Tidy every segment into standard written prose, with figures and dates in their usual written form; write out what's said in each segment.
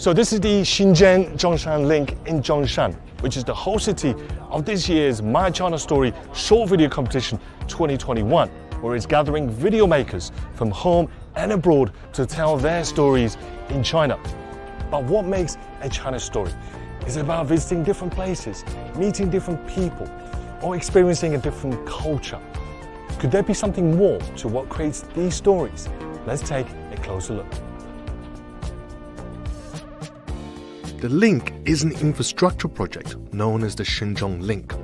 So this is the Xinjiang Link in Zhongshan, which is the host city of this year's My China Story Short Video Competition 2021, where it's gathering video makers from home and abroad to tell their stories in China. But what makes a China story? Is it about visiting different places, meeting different people, or experiencing a different culture? Could there be something more to what creates these stories? Let's take a closer look. The Link is an infrastructure project known as the Xinjiang Link.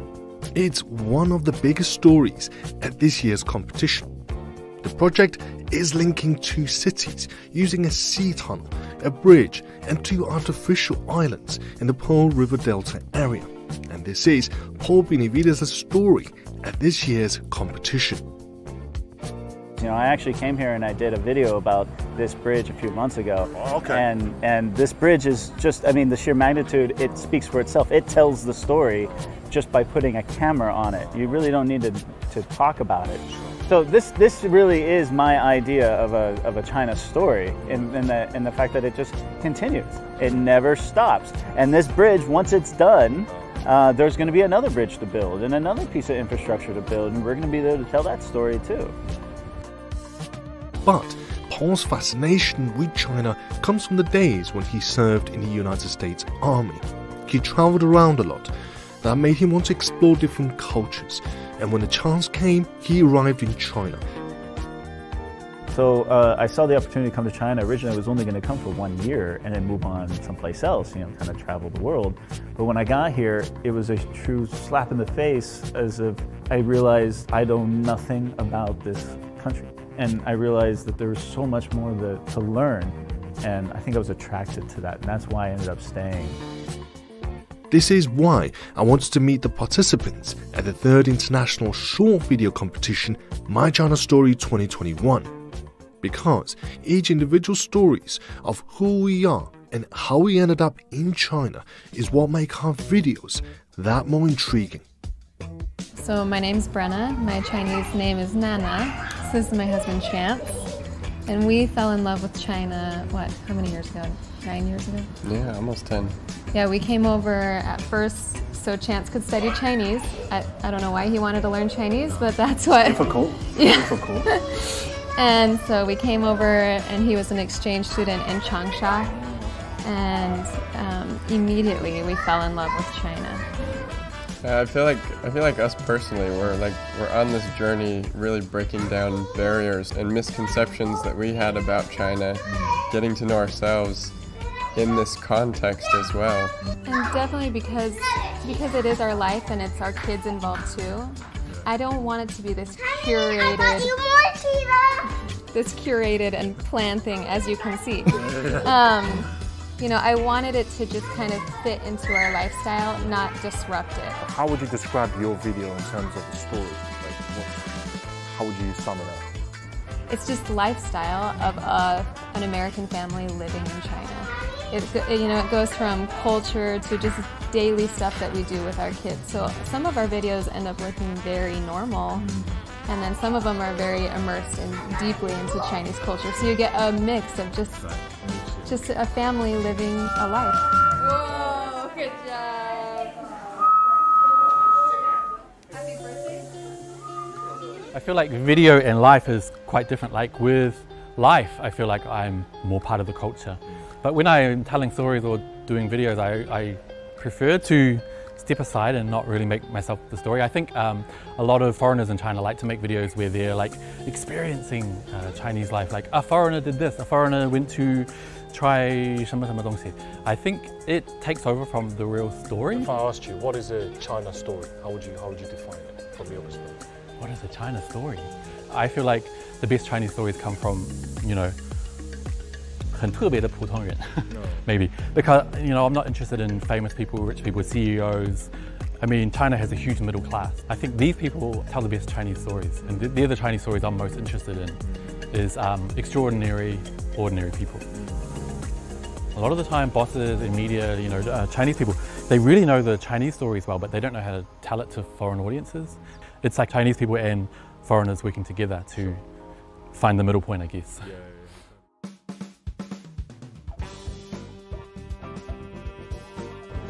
It's one of the biggest stories at this year's competition. The project is linking two cities using a sea tunnel, a bridge, and two artificial islands in the Pearl River Delta area. And this is Paul Benavides' story at this year's competition. You know, I actually came here and I did a video about this bridge a few months ago. Oh, okay. And this bridge is just, I mean, the sheer magnitude, it speaks for itself. It tells the story just by putting a camera on it. You really don't need to talk about it. So this really is my idea of a China story in the fact that it just continues. It never stops. And this bridge, once it's done, there's going to be another bridge to build and another piece of infrastructure to build, and we're going to be there to tell that story too. But Paul's fascination with China comes from the days when he served in the United States Army. He traveled around a lot. That made him want to explore different cultures, and when the chance came, he arrived in China. So I saw the opportunity to come to China. Originally I was only going to come for 1 year and then move on someplace else, you know, kind of travel the world. But when I got here, it was a true slap in the face, as if I realized I know nothing about this country. And I realized that there was so much more to learn, and I think I was attracted to that, and that's why I ended up staying. This is why I wanted to meet the participants at the 3rd International Short Video Competition, My China Story 2021. Because each individual stories of who we are and how we ended up in China is what make our videos that more intriguing. So my name's Brenna, my Chinese name is Nana, this is my husband Chance, and we fell in love with China, how many years ago? 9 years ago? Yeah, almost 10. Yeah, we came over at first so Chance could study Chinese. I don't know why he wanted to learn Chinese, but that's what... Difficult. Yeah. Difficult. And so we came over, and he was an exchange student in Changsha, and immediately we fell in love with China. I feel like us personally, we're on this journey, really breaking down barriers and misconceptions that we had about China, getting to know ourselves in this context as well. And definitely because it is our life and it's our kids involved too. I don't want it to be this curated and planned thing, as you can see. You know, I wanted it to just kind of fit into our lifestyle, not disrupt it. How would you describe your video in terms of the story? How would you sum it up? It's just the lifestyle of an American family living in China. It goes from culture to just daily stuff that we do with our kids. So some of our videos end up looking very normal, and then some of them are very immersed and deeply into Chinese culture. So you get a mix of just a family living a life. Whoa, good job. Happy birthday. I feel like video and life is quite different. Like with life, I feel like I'm more part of the culture. But when I'm telling stories or doing videos, I prefer to step aside and not really make myself the story. I think a lot of foreigners in China like to make videos where they're like experiencing Chinese life. Like a foreigner did this, a foreigner went to try 什么什么东西. I think it takes over from the real story. If I asked you, what is a China story? How would you define it from your perspective? What is a China story? I feel like the best Chinese stories come from, you know, 很特别的普通人, maybe. Because, you know, I'm not interested in famous people, rich people, CEOs. I mean, China has a huge middle class. I think these people tell the best Chinese stories, and they're the Chinese stories I'm most interested in, is extraordinary, ordinary people. A lot of the time, bosses in media, you know, Chinese people, they really know the Chinese stories well, but they don't know how to tell it to foreign audiences. It's like Chinese people and foreigners working together to find the middle point, I guess.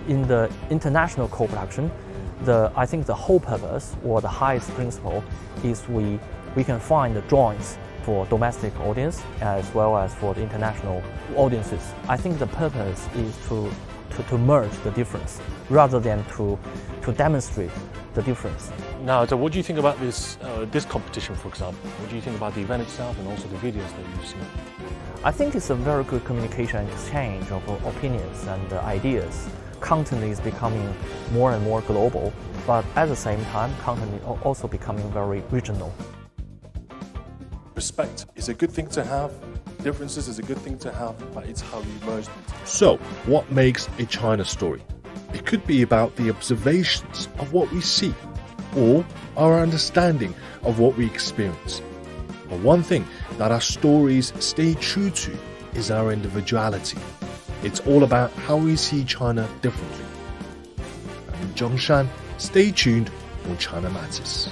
in the international co-production, I think the whole purpose or the highest principle is we can find the drawings for domestic audience as well as for the international audiences. I think the purpose is to merge the difference rather than to demonstrate the difference. Now, so what do you think about this competition, for example? What do you think about the event itself and also the videos that you've seen? I think it's a very good communication and exchange of opinions and ideas. Content is becoming more and more global, but at the same time, content is also becoming very regional. Respect is a good thing to have, differences is a good thing to have, but it's how you merge them together. So, what makes a China story? It could be about the observations of what we see, or our understanding of what we experience. But one thing that our stories stay true to is our individuality. It's all about how we see China differently. I'm in Zhongshan. Stay tuned when China Matters.